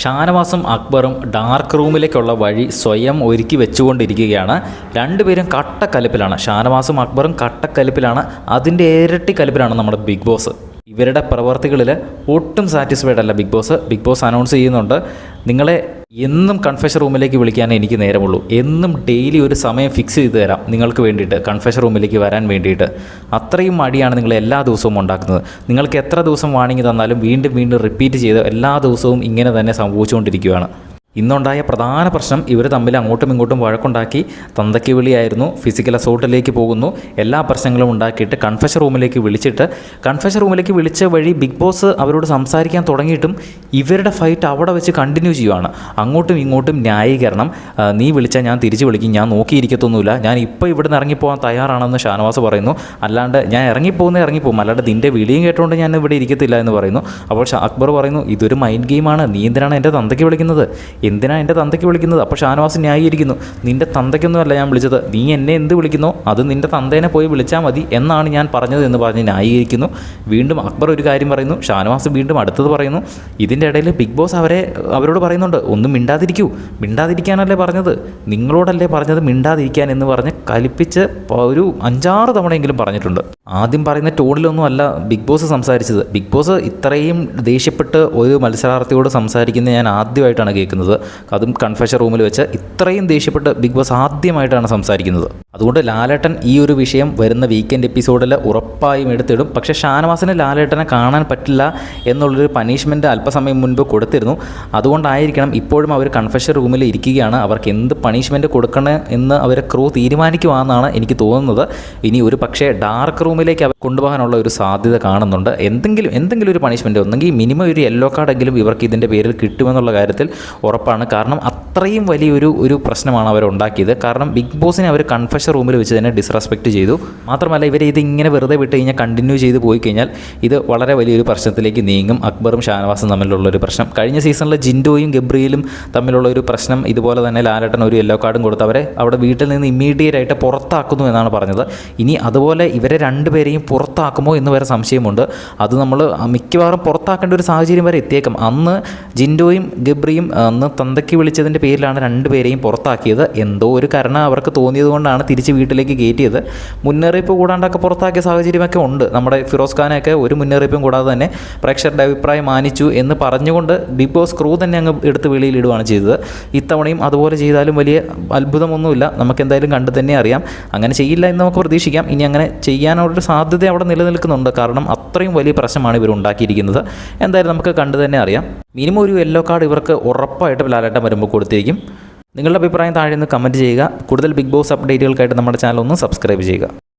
ഷാനവാസും അക്ബറും ഡാർക്ക് റൂമിലേക്കുള്ള വഴി സ്വയം ഒരുക്കി വെച്ചുകൊണ്ടിരിക്കുകയാണ്. രണ്ടുപേരും കട്ടക്കലിപ്പിലാണ്. ഷാനവാസും അക്ബറും കട്ടക്കലിപ്പിലാണ്. അതിൻ്റെ ഇരട്ടി കലിപ്പിലാണ് നമ്മുടെ ബിഗ് ബോസ്. ഇവരുടെ പ്രവർത്തികളിൽ ഒട്ടും സാറ്റിസ്ഫൈഡ് അല്ല big boss. Big boss announce ചെയ്യുന്നുണ്ട്, നിങ്ങളെ എന്നും കൺഫെഷൻ റൂമിലേക്ക് വിളിക്കാനേ എനിക്ക് നേരമുള്ളൂ. എന്നും ഡെയിലി ഒരു സമയം ഫിക്സ് ചെയ്ത് തരാം നിങ്ങൾക്ക് വേണ്ടിയിട്ട്, കൺഫെഷൻ റൂമിലേക്ക് വരാൻ വേണ്ടിയിട്ട്. അത്രയും മടിയാണ് നിങ്ങൾ എല്ലാ ദിവസവും ഉണ്ടാക്കുന്നത്. നിങ്ങൾക്ക് എത്ര ദിവസം വാണിംഗ് തന്നാലും വീണ്ടും വീണ്ടും റിപ്പീറ്റ് ചെയ്ത് എല്ലാ ദിവസവും ഇങ്ങനെ തന്നെ സംഭവിച്ചുകൊണ്ടിരിക്കുകയാണ്. ഇന്നുണ്ടായ പ്രധാന പ്രശ്നം ഇവർ തമ്മിൽ അങ്ങോട്ടും ഇങ്ങോട്ടും വഴക്കുണ്ടാക്കി തന്തയ്ക്ക് വിളിയായിരുന്നു. ഫിസിക്കൽ അസോൾട്ടിലേക്ക് പോകുന്നു. എല്ലാ പ്രശ്നങ്ങളും ഉണ്ടാക്കിയിട്ട് കൺഫെഷൻ റൂമിലേക്ക് വിളിച്ച വഴി ബിഗ് ബോസ് അവരോട് സംസാരിക്കാൻ തുടങ്ങിയിട്ടും ഇവരുടെ ഫൈറ്റ് അവിടെ വെച്ച് കണ്ടിന്യൂ ചെയ്യുകയാണ്. അങ്ങോട്ടും ഇങ്ങോട്ടും ന്യായീകരണം. നീ വിളിച്ചാൽ ഞാൻ തിരിച്ച് വിളിക്കും, ഞാൻ നോക്കിയിരിക്കത്തൊന്നുമില്ല, ഞാൻ ഇപ്പോൾ ഇവിടെ നിന്ന് ഇറങ്ങിപ്പോകാൻ തയ്യാറാണെന്ന് ഷാനവാസ് പറയുന്നു. അല്ലാണ്ട് ഞാൻ ഇറങ്ങിപ്പോകും, അല്ലാണ്ട് നിൻ്റെ വിളിയും കേട്ടുകൊണ്ട് ഞാൻ ഇവിടെ ഇരിക്കത്തില്ല എന്ന് പറയുന്നു. അപ്പോൾ അക്ബർ പറയുന്നു, ഇതൊരു മൈൻഡ് ഗെയിമാണ്, നീ എന്തിനാണ് എൻ്റെ തന്തയ്ക്ക് വിളിക്കുന്നത്, അപ്പോൾ ഷാനവാസ് ന്യായീകരിക്കുന്നു, നിൻ്റെ തന്തയ്ക്കൊന്നുമല്ല ഞാൻ വിളിച്ചത്, നീ എന്നെ എന്ത് വിളിക്കുന്നോ അത് നിൻ്റെ തന്തേനെ പോയി വിളിച്ചാൽ മതി എന്നാണ് ഞാൻ പറഞ്ഞത് എന്ന് പറഞ്ഞ് ന്യായീകരിക്കുന്നു. വീണ്ടും അക്ബർ ഒരു കാര്യം പറയുന്നു, ഷാനവാസ് വീണ്ടും അടുത്തത് പറയുന്നു. ഇതിൻ്റെ ഇടയിൽ ബിഗ് ബോസ് അവരോട് പറയുന്നുണ്ട്, ഒന്നും മിണ്ടാതിരിക്കാനല്ലേ പറഞ്ഞത്, നിങ്ങളോടല്ലേ പറഞ്ഞത് മിണ്ടാതിരിക്കാൻ എന്ന് പറഞ്ഞ് കലിപ്പിച്ച് ഒരു 5-6 തവണയെങ്കിലും പറഞ്ഞിട്ടുണ്ട്. ആദ്യം പറയുന്ന ടോണിലൊന്നും അല്ല ബിഗ് ബോസ് സംസാരിച്ചത്. ബിഗ് ബോസ് ഇത്രയും ദേഷ്യപ്പെട്ട് ഒരു മത്സരാർത്ഥിയോട് സംസാരിക്കുന്നത് ഞാൻ ആദ്യമായിട്ടാണ് കേൾക്കുന്നത്. അതും കൺഫെഷൻ റൂമിൽ വെച്ച് ഇത്രയും ദേഷ്യപ്പെട്ട് ബിഗ് ബോസ് ആദ്യമായിട്ടാണ് സംസാരിക്കുന്നത്. അതുകൊണ്ട് ലാലേട്ടൻ ഈ ഒരു വിഷയം വരുന്ന വീക്കെൻഡ് എപ്പിസോഡിൽ ഉറപ്പായും എടുത്തിടും. പക്ഷേ ഷാനവാസിന് ലാലേട്ടനെ കാണാൻ പറ്റില്ല എന്നുള്ളൊരു പണിഷ്മെൻറ്റ് അല്പസമയം മുൻപ് കൊടുത്തിരുന്നു. അതുകൊണ്ടായിരിക്കണം ഇപ്പോഴും അവർ കൺഫെഷൻ റൂമിൽ ഇരിക്കുകയാണ്. അവർക്ക് എന്ത് പണിഷ്മെൻറ്റ് കൊടുക്കണം എന്ന് അവർ ക്രൂ തീരുമാനിക്കുവാന്നാണ് എനിക്ക് തോന്നുന്നത്. ഇനി ഒരു പക്ഷേ ഡാർക്ക് റൂമിലേക്ക് അവർ കൊണ്ടുപോകാനുള്ള ഒരു സാധ്യത കാണുന്നുണ്ട്. എന്തെങ്കിലും ഒരു പണിഷ്മെൻറ്റ്, ഒന്നെങ്കിൽ മിനിമം ഒരു യെല്ലോ കാർഡെങ്കിലും ഇവർക്ക് ഇതിൻ്റെ പേരിൽ കിട്ടുമെന്നുള്ള കാര്യത്തിൽ ഉറപ്പാണ്. കാരണം അത്രയും വലിയൊരു പ്രശ്നമാണ് അവർ ഉണ്ടാക്കിയത്. കാരണം ബിഗ് ബോസിനെ അവർ കൺഫെഷൻ റൂമിൽ വെച്ച് തന്നെ ഡിസ്റെസ്പെക്റ്റ് ചെയ്തു. മാത്രമല്ല ഇവർ ഇതിങ്ങനെ വെറുതെ വിട്ട് കഴിഞ്ഞാൽ കണ്ടിന്യൂ ചെയ്ത് പോയി കഴിഞ്ഞാൽ ഇത് വളരെ വലിയൊരു പ്രശ്നത്തിലേക്ക് നീങ്ങും. അക്ബറും ഷാനവാസും തമ്മിലുള്ളൊരു പ്രശ്നം, കഴിഞ്ഞ സീസണിൽ ജിൻഡോയും ഗബ്രിയലും തമ്മിലുള്ള ഒരു പ്രശ്നം ഇതുപോലെ തന്നെ ലാലേട്ടൻ ഒരു യെല്ലോ കാർഡും കൊടുത്ത് അവരെ അവിടെ വീട്ടിൽ നിന്ന് ഇമ്മീഡിയറ്റ് ആയിട്ട് പുറത്താക്കുന്നു എന്നാണ് പറഞ്ഞത്. ഇനി അതുപോലെ ഇവരെ രണ്ടുപേരെയും പുറത്താക്കുമോ എന്ന് വരെ സംശയമുണ്ട്. അത് നമ്മൾ മിക്കവാറും പുറത്താക്കേണ്ട ഒരു സാഹചര്യം വരെ എത്തിയേക്കാം. അന്ന് ജിൻഡോയും ഗബ്രിയും അന്ന് തന്തയ്ക്ക് വിളിച്ചതിൻ്റെ പേരിലാണ് രണ്ടുപേരെയും പുറത്താക്കിയത്. എന്തോ ഒരു കരുണ അവർക്ക് തോന്നിയത് കൊണ്ടാണ് തിരിച്ച് വീട്ടിലേക്ക് കയറ്റിയത്. മുന്നറിയിപ്പ് കൂടാണ്ടൊക്കെ പുറത്താക്കിയ സാഹചര്യമൊക്കെ ഉണ്ട്. നമ്മുടെ ഫിറോസ് ഖാനൊക്കെ ഒരു മുന്നറിയിപ്പും കൂടാതെ തന്നെ പ്രേക്ഷകരുടെ അഭിപ്രായം മാനിച്ചു എന്ന് പറഞ്ഞുകൊണ്ട് ബിഗ് ബോസ് ക്രൂ തന്നെ അങ്ങ് എടുത്ത് വെളിയിലിടുകയാണ് ചെയ്തത്. ഇത്തവണയും അതുപോലെ ചെയ്താലും വലിയ അത്ഭുതമൊന്നുമില്ല. നമുക്ക് എന്തായാലും കണ്ടു തന്നെ അറിയാം. അങ്ങനെ ചെയ്യില്ല എന്ന് നമുക്ക് പ്രതീക്ഷിക്കാം. ഇനി അങ്ങനെ ചെയ്യാനുള്ളൊരു സാധ്യത അവിടെ നിലനിൽക്കുന്നുണ്ട്. കാരണം അത്രയും വലിയ പ്രശ്നമാണ് ഇവർ ഉണ്ടാക്കിയിരിക്കുന്നത്. എന്തായാലും നമുക്ക് കണ്ടു തന്നെ അറിയാം. മിനിമം ഒരു യെല്ലോ കാർഡ് ഇവർക്ക് ഉറപ്പായിട്ട് ലാലേട്ടൻ വരുമ്പോൾ കൊടുത്തിരിക്കും. നിങ്ങളുടെ അഭിപ്രായം താഴെ നിന്ന് കമൻറ്റ് ചെയ്യുക. കൂടുതൽ ബിഗ് ബോസ് അപ്ഡേറ്റുകൾക്കായിട്ട് നമ്മുടെ ചാനൽ ഒന്ന് സബ്സ്ക്രൈബ് ചെയ്യുക.